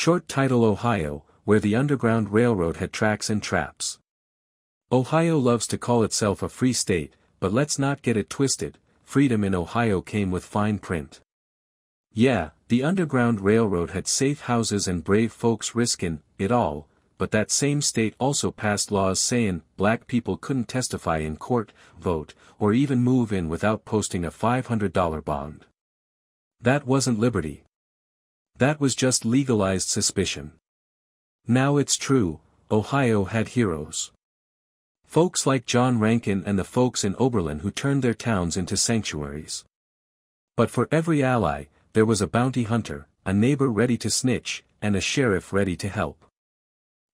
Short title: Ohio, where the Underground Railroad had tracks and traps. Ohio loves to call itself a free state, but let's not get it twisted, freedom in Ohio came with fine print. Yeah, the Underground Railroad had safe houses and brave folks riskin' it all, but that same state also passed laws sayin' black people couldn't testify in court, vote, or even move in without posting a $500 bond. That wasn't liberty. That was just legalized suspicion. Now it's true, Ohio had heroes. Folks like John Rankin and the folks in Oberlin who turned their towns into sanctuaries. But for every ally, there was a bounty hunter, a neighbor ready to snitch, and a sheriff ready to help.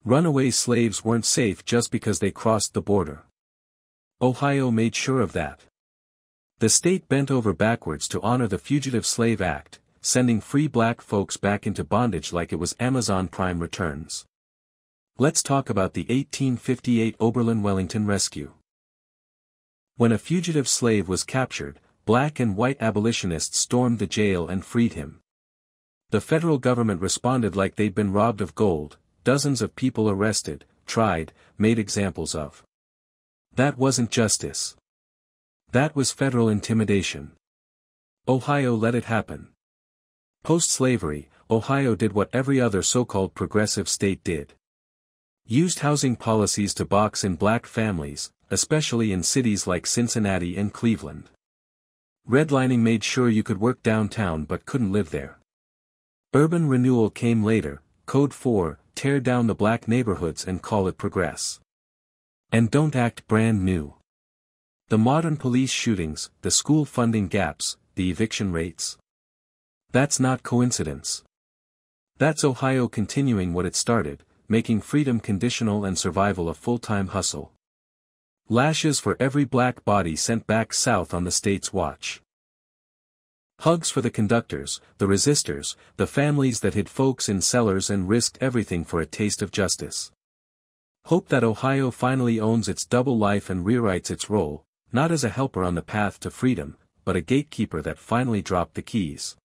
Runaway slaves weren't safe just because they crossed the border. Ohio made sure of that. The state bent over backwards to honor the Fugitive Slave Act, sending free black folks back into bondage like it was Amazon Prime returns. Let's talk about the 1858 Oberlin-Wellington Rescue. When a fugitive slave was captured, black and white abolitionists stormed the jail and freed him. The federal government responded like they'd been robbed of gold, dozens of people arrested, tried, made examples of. That wasn't justice. That was federal intimidation. Ohio let it happen. Post-slavery, Ohio did what every other so-called progressive state did. Used housing policies to box in black families, especially in cities like Cincinnati and Cleveland. Redlining made sure you could work downtown but couldn't live there. Urban renewal came later, Code 4, tear down the black neighborhoods and call it progress. And don't act brand new. The modern police shootings, the school funding gaps, the eviction rates. That's not coincidence. That's Ohio continuing what it started, making freedom conditional and survival a full-time hustle. Lashes for every black body sent back south on the state's watch. Hugs for the conductors, the resistors, the families that hid folks in cellars and risked everything for a taste of justice. Hope that Ohio finally owns its double life and rewrites its role, not as a helper on the path to freedom, but a gatekeeper that finally dropped the keys.